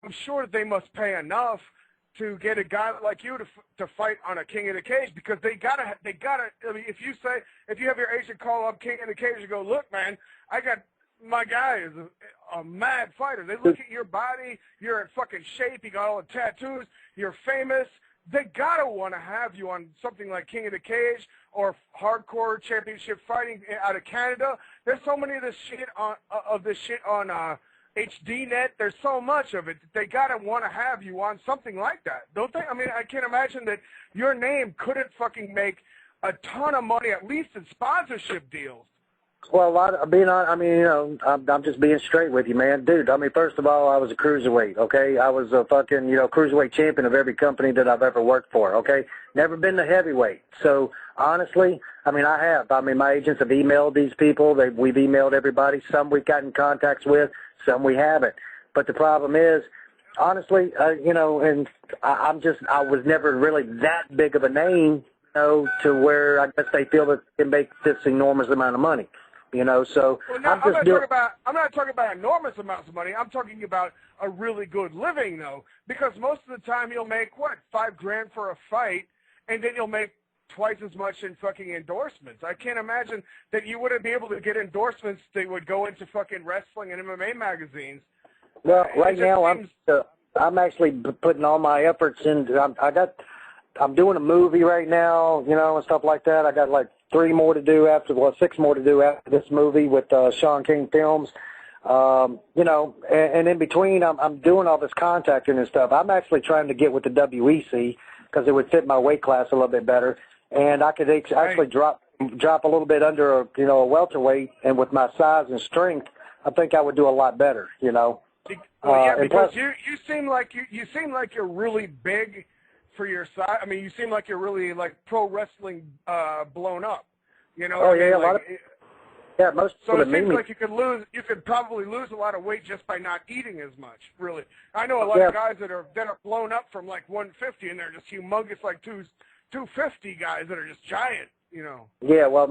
I'm sure that they must pay enough to get a guy like you to fight on a King of the Cage, because they gotta. I mean, if you have your agent call up King of the Cage and go, look, man, my guy is a mad fighter. They look at your body, you're in fucking shape, you got all the tattoos, you're famous. They gotta want to have you on something like King of the Cage or Hardcore Championship Fighting out of Canada. There's so many of this shit on HDNet. There's so much of it that they gotta want to have you on something like that, don't they? I mean, I can't imagine that your name couldn't fucking make a ton of money, at least in sponsorship deals. Well, I'm just being straight with you, man. Dude, I mean, first of all, I was a cruiserweight, okay? I was a fucking, cruiserweight champion of every company that I've ever worked for, okay? Never been the heavyweight. So, honestly, I mean, my agents have emailed these people. We've emailed everybody. Some we've gotten contacts with, some we haven't. But the problem is, honestly, and I was never really that big of a name, to where I guess they feel that they can make this enormous amount of money. So well, no, I'm not talking about enormous amounts of money. I'm talking about a really good living, though, because most of the time you'll make $5,000 for a fight, and then you'll make twice as much in fucking endorsements. I can't imagine that you wouldn't be able to get endorsements that would go into fucking wrestling and MMA magazines. Well, right now I'm actually putting all my efforts into. I'm doing a movie right now, and stuff like that. I got like 6 more to do after this movie with Sean King Films. And in between, I'm doing all this contacting and stuff. I'm actually trying to get with the WEC because it would fit my weight class a little bit better, and I could actually drop a little bit under a welterweight, and with my size and strength, I think I would do a lot better. Well, yeah, because you seem like you're really big for your size. I mean, you seem like you're really like pro wrestling blown up. Oh yeah, most. So it seems like you could probably lose a lot of weight just by not eating as much. Really, I know a lot of guys that are blown up from like 150, and they're just humongous, like 250 guys that are just giant. Yeah, well,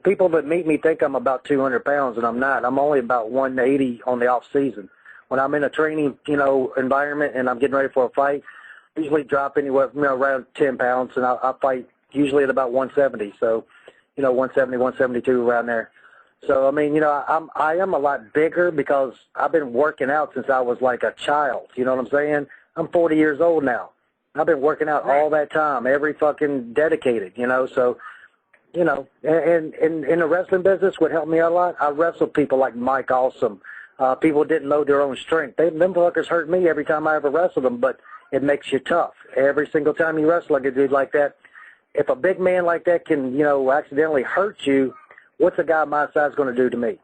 people that meet me think I'm about 200 pounds, and I'm not. I'm only about 180 on the off season. When I'm in a training, environment, and I'm getting ready for a fight, I usually drop anywhere, around 10 pounds, and I fight usually at about 170. So, 170, 172 around there. So, I mean, I am a lot bigger because I've been working out since I was like a child. You know what I'm saying? I'm 40 years old now. I've been working out all that time, every fucking dedicated, So, and in the wrestling business, what helped me a lot, I wrestled people like Mike Awesome. People didn't know their own strength. Them fuckers hurt me every time I ever wrestled them, but it makes you tough. Every single time you wrestle like a dude like that, if a big man like that can, accidentally hurt you, what's a guy my size going to do to me?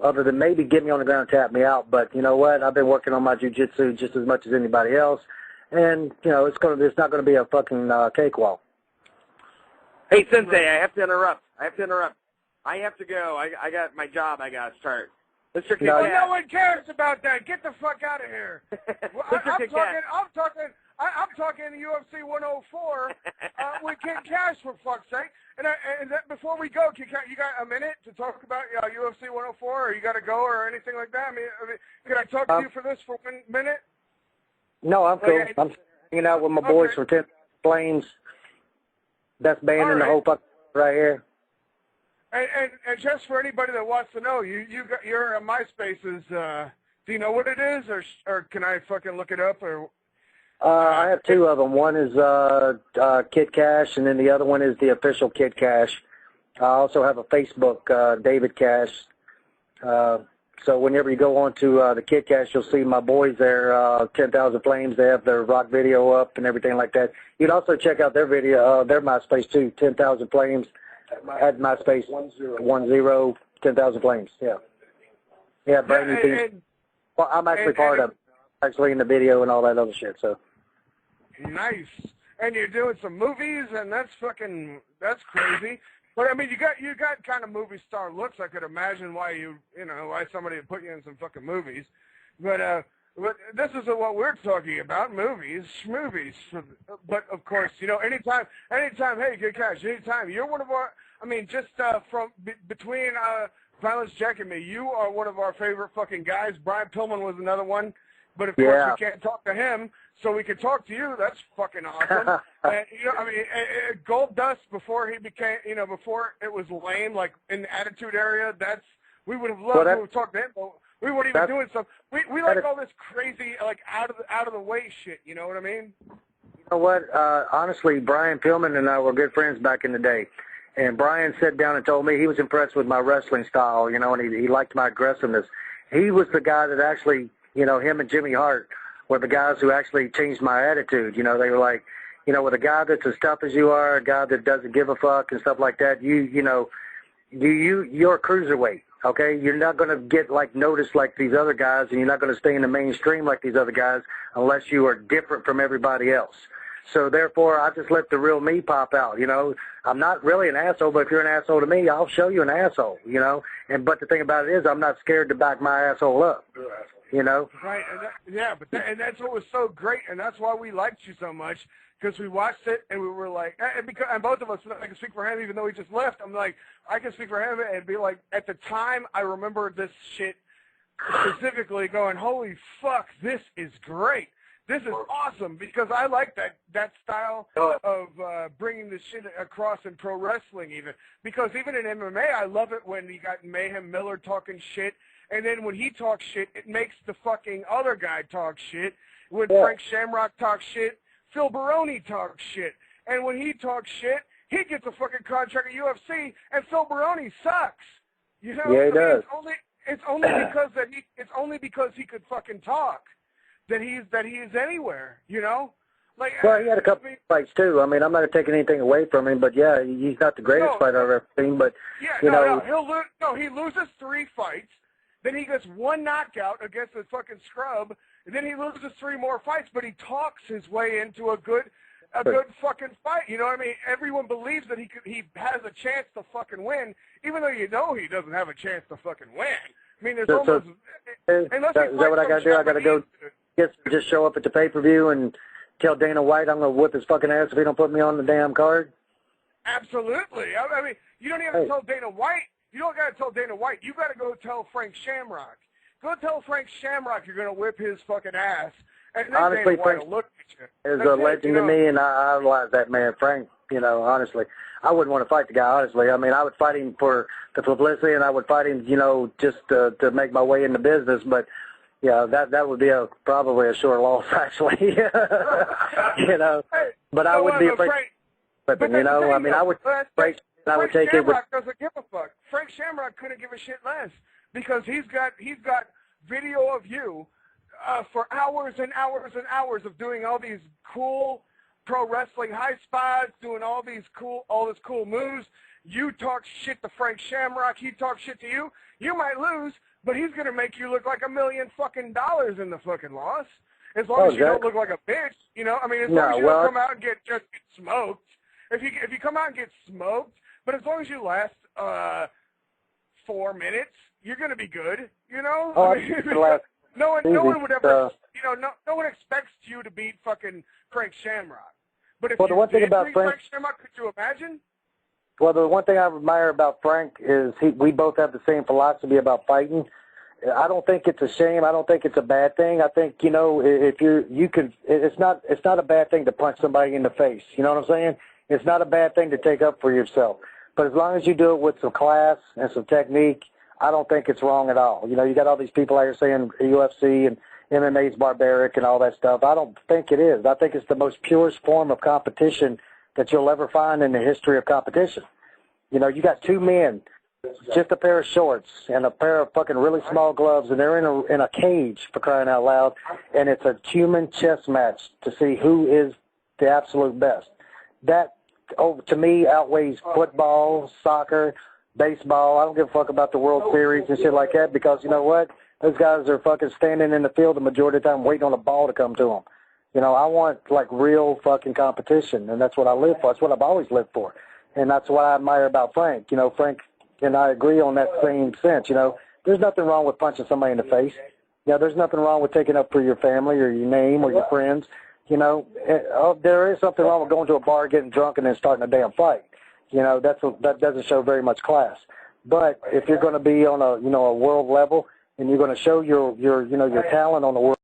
Other than maybe get me on the ground and tap me out. But you know what? I've been working on my jiu-jitsu just as much as anybody else. And, it's not going to be a fucking cakewalk. Hey, Sensei, I have to interrupt. I have to go. I got my job I got to start. Mr. Kid Kash. No one cares about that. Get the fuck out of here. I'm talking UFC 104 with Kid Kash, for fuck's sake. And before we go, Kid Kash, you got a minute to talk about UFC 104, or you got to go, or anything like that? I mean, can I talk to you for this for 1 minute? No, I'm cool. I'm hanging out with my boys from 10 Flames. Best band in the whole fucking right here. And just for anybody that wants to know, your MySpace is. Do you know what it is, or can I fucking look it up? Or I have 2 of them. One is Kid Kash, and then the other one is the official Kid Kash. I also have a Facebook, David Kash. So whenever you go on to the Kid Kash, you'll see my boys there, 10,000 Flames. They have their rock video up and everything like that. You'd also check out their video, their MySpace too, 10,000 Flames. At MySpace, 10,000 Flames. Yeah. Yeah, brand new piece. Well, I'm actually part of it. Actually in the video and all that other shit. So. Nice. And you're doing some movies, and that's crazy. But I mean, you got kind of movie star looks. I could imagine why why somebody would put you in some fucking movies. But this is what we're talking about, movies. But of course, anytime, hey, Kid Kash, anytime, you're one of our, just from between Violence Jack and me, you are one of our favorite fucking guys. Brian Pillman was another one. But of course we can't talk to him, so we can talk to you. That's fucking awesome. And, you know, I mean, Gold Dust before he became, you know, before it was lame, like in the Attitude Area. We would have loved to have talked to him. But we weren't even doing stuff. We like all this crazy, like out of the way shit. You know what I mean? You know what? Honestly, Brian Pillman and I were good friends back in the day. And Brian sat down and told me he was impressed with my wrestling style, you know, and he liked my aggressiveness. He was the guy that actually, you know, him and Jimmy Hart were the guys who actually changed my attitude. You know, they were like, you know, with a guy that's as tough as you are, a guy that doesn't give a fuck and stuff like that, you're a cruiserweight. Okay, you're not going to get, like, noticed like these other guys, and you're not going to stay in the mainstream like these other guys unless you are different from everybody else. So, therefore, I just let the real me pop out, you know. I'm not really an asshole, but if you're an asshole to me, I'll show you an asshole, you know. But the thing about it is I'm not scared to back my asshole up, you know. Right, and that's what was so great, and that's why we liked you so much. Because we watched it and we were like, and both of us, I can speak for him even though he just left. I'm like, I can speak for him and be like, at the time I remember this shit specifically going, holy fuck, this is great. This is awesome because I like that style of bringing the shit across in pro wrestling even. Because even in MMA, I love it when you got Mayhem Miller talking shit. And then when he talks shit, it makes the fucking other guy talk shit. When Frank Shamrock talks shit, Phil Baroni talks shit, and when he talks shit, he gets a fucking contract at UFC, and Phil Baroni sucks. You know, yeah, he does. It's only because he could fucking talk that he is anywhere. You know, like well, he had a couple of fights too. I mean, I'm not taking anything away from him, but yeah, he's not the greatest fighter I've ever seen. But he loses 3 fights, then he gets 1 knockout against a fucking scrub. And then he loses 3 more fights, but he talks his way into a good fucking fight. You know what I mean? Everyone believes that he has a chance to fucking win, even though you know he doesn't have a chance to fucking win. I mean, there's almost is that what I got to do? I got to go just show up at the pay-per-view and tell Dana White I'm going to whip his fucking ass if he don't put me on the damn card? Absolutely. I mean, you don't even tell Dana White. You don't got to tell Dana White. You got to go tell Frank Shamrock. Go tell Frank Shamrock you're going to whip his fucking ass. And then honestly, Dana Frank White will look at you. is a legend to me, and I idolize that man. Frank, you know, honestly. I wouldn't want to fight the guy, honestly. I mean, I would fight him for the publicity, and I would fight him, you know, just to make my way in the business. But, yeah, that would be probably a short loss, actually. You know. Hey, but I wouldn't be afraid. But you know, I mean, I would Frank take it. Shamrock doesn't give a fuck. Frank Shamrock couldn't give a shit less because he's got video of you for hours and hours and hours of doing all these cool pro wrestling high spots, doing all this cool moves. You talk shit to Frank Shamrock, he talks shit to you. You might lose, but he's gonna make you look like $1 million fucking dollars in the fucking loss. As long as you don't look like a bitch, you know. I mean, as long as you don't come out and get smoked. If you come out and get smoked, but as long as you last 4 minutes, you're gonna be good. You know. Oh, no one would ever. No one expects you to beat fucking Frank Shamrock. But if the one thing about Frank Shamrock, could you imagine? Well, the one thing I admire about Frank is we both have the same philosophy about fighting. I don't think it's a shame. I don't think it's a bad thing. I think, you know, if it's not a bad thing to punch somebody in the face. You know what I'm saying? It's not a bad thing to take up for yourself. But as long as you do it with some class and some technique, I don't think it's wrong at all. You know, you got all these people out here saying UFC and MMA is barbaric and all that stuff. I don't think it is. I think it's the most purest form of competition that you'll ever find in the history of competition. You know, you got 2 men, just a pair of shorts and a pair of fucking really small gloves, and they're in a cage, for crying out loud, and it's a human chess match to see who is the absolute best. That, to me, outweighs football, soccer, baseball. I don't give a fuck about the World Series and shit like that because, you know what? Those guys are fucking standing in the field the majority of the time waiting on a ball to come to them. You know, I want, like, real fucking competition, and that's what I live for. That's what I've always lived for. And that's what I admire about Frank. You know, Frank and I agree on that same sense. You know, there's nothing wrong with punching somebody in the face. You know, there's nothing wrong with taking up for your family or your name or your friends. You know, there is something wrong with going to a bar, getting drunk, and then starting a damn fight. You know, that doesn't show very much class. But if you're going to be on a world level and you're going to show your talent on the world